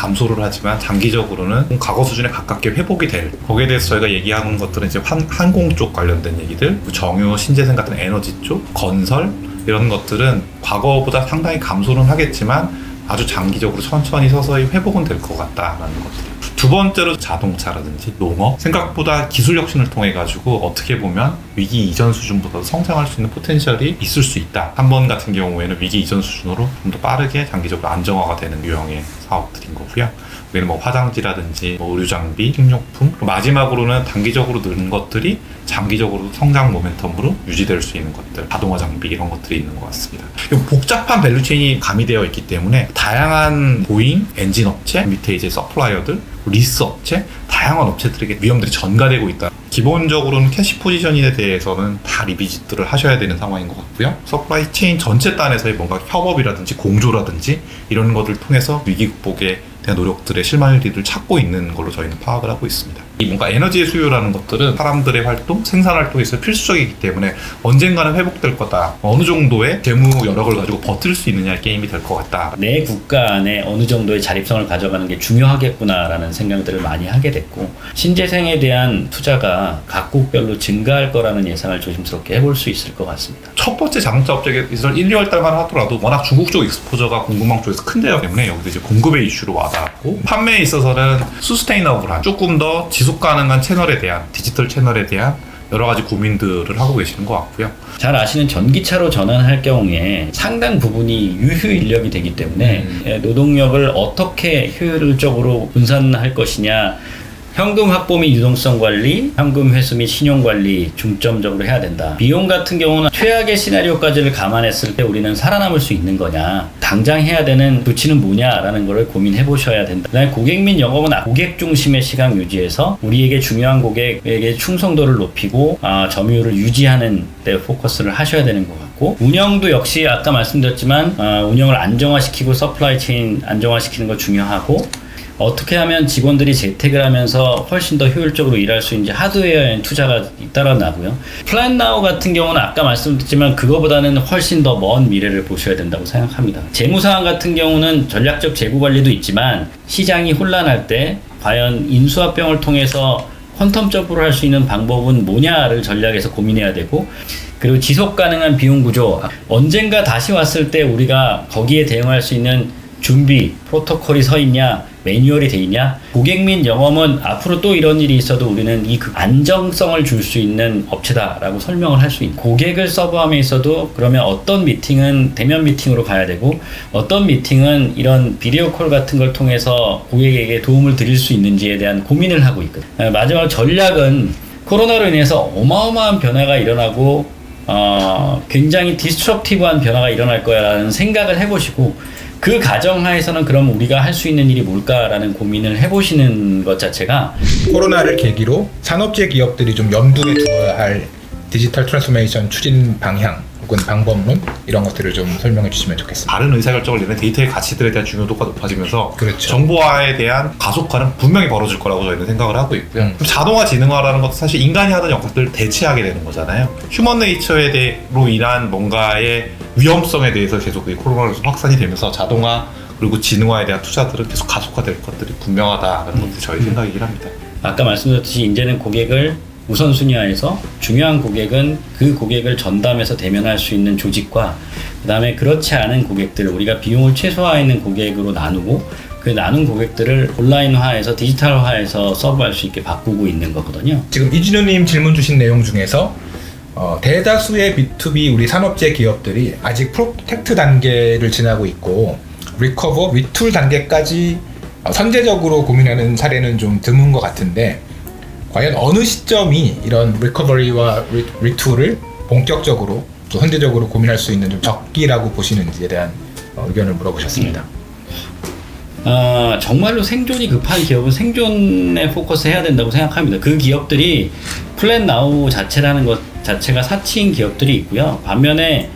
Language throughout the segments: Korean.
감소를 하지만 장기적으로는 과거 수준에 가깝게 회복이 될, 거기에 대해서 저희가 얘기하는 것들은 이제 항공 쪽 관련된 얘기들, 정유, 신재생 같은 에너지 쪽, 건설 이런 것들은 과거보다 상당히 감소는 하겠지만 아주 장기적으로 천천히 서서히 회복은 될 것 같다라는 것들. 두 번째로 자동차라든지 농업, 생각보다 기술 혁신을 통해 가지고 어떻게 보면 위기 이전 수준보다 성장할 수 있는 포텐셜이 있을 수 있다. 한 번 같은 경우에는 위기 이전 수준으로 좀 더 빠르게 장기적으로 안정화가 되는 유형의 사업들인 거고요. 우리는 뭐 화장지라든지 뭐 의류 장비, 식료품, 마지막으로는 단기적으로 는 것들이 장기적으로 성장 모멘텀으로 유지될 수 있는 것들, 자동화 장비 이런 것들이 있는 것 같습니다. 복잡한 밸류체인이 가미되어 있기 때문에 다양한 보잉, 엔진 업체, 밑에 이제 서플라이어들, 리스 업체, 다양한 업체들에게 위험들이 전가되고 있다. 기본적으로는 캐시 포지션에 대해서는 다 리비짓들을 하셔야 되는 상황인 것 같고요. 서플라이 체인 전체 단에서의 뭔가 협업이라든지 공조라든지 이런 것들을 통해서 위기 극복에 대한 노력들의 실마리를 찾고 있는 걸로 저희는 파악을 하고 있습니다. 이 뭔가 에너지의 수요라는 것들은 사람들의 활동, 생산 활동에 있어 필수적이기 때문에 언젠가는 회복될 거다. 어느 정도의 재무 여력을 가지고 버틸 수 있느냐의 게임이 될 것 같다. 내 국가 안에 어느 정도의 자립성을 가져가는 게 중요하겠구나라는 생각들을 많이 하게 됐고, 신재생에 대한 투자가 각국별로 증가할 거라는 예상을 조심스럽게 해볼 수 있을 것 같습니다. 첫 번째 자동차 업체에서 1, 2월 달만 하더라도 워낙 중국 쪽 익스포저가 공급망 쪽에서 큰데요 때문에 여기서 이제 공급의 이슈로 와닿았고, 판매에 있어서는 수스테이너블한 조금 더 지속 가능한 채널에 대한, 디지털 채널에 대한 여러 가지 고민들을 하고 계시는 것 같고요. 잘 아시는 전기차로 전환할 경우에 상당 부분이 유휴 인력이 되기 때문에 노동력을 어떻게 효율적으로 분산할 것이냐, 현금 확보 및 유동성 관리, 현금 회수 및 신용 관리 중점적으로 해야 된다. 비용 같은 경우는 최악의 시나리오까지를 감안했을 때 우리는 살아남을 수 있는 거냐, 당장 해야 되는 조치는 뭐냐라는 거를 고민해 보셔야 된다. 그다음에 고객 및 영업은 고객 중심의 시각 유지해서 우리에게 중요한 고객에게 충성도를 높이고 점유율을 유지하는 데 포커스를 하셔야 되는 것 같고, 운영도 역시 아까 말씀드렸지만 운영을 안정화시키고 서플라이 체인 안정화시키는 거 중요하고, 어떻게 하면 직원들이 재택을 하면서 훨씬 더 효율적으로 일할 수 있는지 하드웨어에 투자가 잇따라 나고요. 플랜 나우 같은 경우는 아까 말씀드렸지만 그거보다는 훨씬 더 먼 미래를 보셔야 된다고 생각합니다. 재무상황 같은 경우는 전략적 재고 관리도 있지만 시장이 혼란할 때 과연 인수합병을 통해서 퀀텀적으로 할 수 있는 방법은 뭐냐를 전략에서 고민해야 되고, 그리고 지속 가능한 비용 구조, 언젠가 다시 왔을 때 우리가 거기에 대응할 수 있는 준비, 프로토콜이 서 있냐, 매뉴얼이 돼 있냐. 고객 및 영업은 앞으로 또 이런 일이 있어도 우리는 이 안정성을 줄 수 있는 업체다라고 설명을 할 수 있는, 고객을 서브함에 있어도 그러면 어떤 미팅은 대면 미팅으로 가야 되고 어떤 미팅은 이런 비디오 콜 같은 걸 통해서 고객에게 도움을 드릴 수 있는지에 대한 고민을 하고 있거든요. 마지막 전략은 코로나로 인해서 어마어마한 변화가 일어나고 굉장히 디스트럭티브한 변화가 일어날 거야라는 생각을 해보시고, 그 가정하에서는 그럼 우리가 할 수 있는 일이 뭘까라는 고민을 해보시는 것 자체가, 코로나를 계기로 산업재 기업들이 좀 염두에 두어야 할 디지털 트랜스포메이션 추진 방향 혹은 방법론, 이런 것들을 좀 설명해 주시면 좋겠습니다. 다른 의사결정을 내는 데이터의 가치들에 대한 중요도가 높아지면서 그렇죠. 정보화에 대한 가속화는 분명히 벌어질 거라고 저희는 생각을 하고 있고요. 자동화 지능화라는 것도 사실 인간이 하던 역할들을 대체하게 되는 거잖아요. 휴먼 네이처로 인한 뭔가의 위험성에 대해서 계속 코로나로 확산이 되면서 자동화 그리고 지능화에 대한 투자들은 계속 가속화될 것들이 분명하다는 것이 저희 생각이긴 합니다. 아까 말씀드렸듯이 이제는 고객을 우선순위화해서 중요한 고객은 그 고객을 전담해서 대면할 수 있는 조직과, 그 다음에 그렇지 않은 고객들, 우리가 비용을 최소화하는 고객으로 나누고 그 나눈 고객들을 온라인화해서 디지털화해서 서브할 수 있게 바꾸고 있는 거거든요. 지금 이진우님 질문 주신 내용 중에서 대다수의 B2B 우리 산업재 기업들이 아직 프로텍트 단계를 지나고 있고 리커버, 리툴 단계까지 선제적으로 고민하는 사례는 좀 드문 것 같은데, 과연 어느 시점이 이런 리커버리와 리툴을 본격적으로 또 선제적으로 고민할 수 있는 좀 적기라고 보시는지에 대한 의견을 물어보셨습니다. 정말로 생존이 급한 기업은 생존에 포커스 해야 된다고 생각합니다. 그 기업들이 플랜 나우 자체라는 것 자체가 사치인 기업들이 있고요. 반면에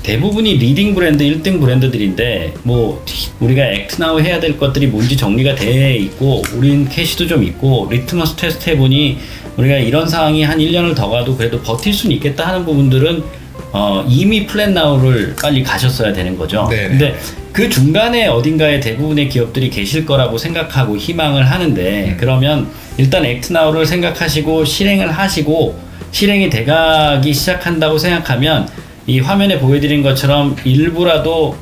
대부분이 리딩 브랜드, 1등 브랜드들인데, 뭐 우리가 액트 나우 해야 될 것들이 뭔지 정리가 돼 있고, 우린 캐시도 좀 있고, 리트머스 테스트 해보니 우리가 이런 상황이 한 1년을 더 가도 그래도 버틸 수는 있겠다 하는 부분들은 이미 플랜 나우를 빨리 가셨어야 되는 거죠. 네네. 근데 그 중간에 어딘가에 대부분의 기업들이 계실 거라고 생각하고 희망을 하는데 그러면 일단 액트 나우를 생각하시고 실행을 하시고 실행이 돼가기 시작한다고 생각하면 이 화면에 보여드린 것처럼 일부라도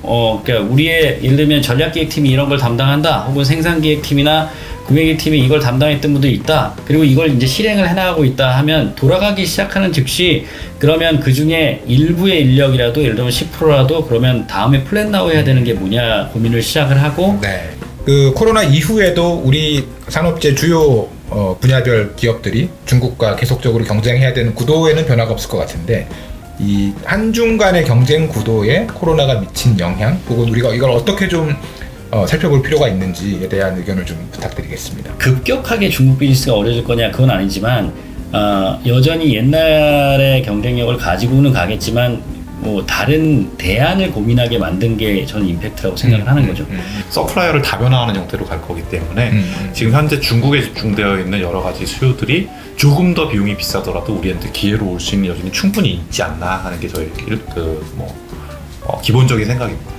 그러니까 우리의 예를 들면 전략기획팀이 이런 걸 담당한다 혹은 생산기획팀이나 구매기획팀이 이걸 담당했던 분들이 있다 그리고 이걸 이제 실행을 해나가고 있다 하면 돌아가기 시작하는 즉시 그러면 그 중에 일부의 인력이라도 예를 들면 10%라도 그러면 다음에 플랜 나우 해야 되는 게 뭐냐 고민을 시작을 하고 네. 그 코로나 이후에도 우리 산업재 주요 분야별 기업들이 중국과 계속적으로 경쟁해야 되는 구도에는 변화가 없을 것 같은데 이 한중 간의 경쟁 구도에 코로나가 미친 영향 혹은 우리가 이걸 어떻게 좀 살펴볼 필요가 있는지에 대한 의견을 좀 부탁드리겠습니다. 급격하게 중국 비즈니스가 어려질 거냐 그건 아니지만 여전히 옛날의 경쟁력을 가지고는 가겠지만 뭐 다른 대안을 고민하게 만든 게 저는 임팩트라고 생각을 하는 거죠. 서플라이어를 다변화하는 형태로 갈 거기 때문에 지금 현재 중국에 집중되어 있는 여러 가지 수요들이 조금 더 비용이 비싸더라도 우리한테 기회로 올 수 있는 여지는 충분히 있지 않나 하는 게 저희 기본적인 생각입니다.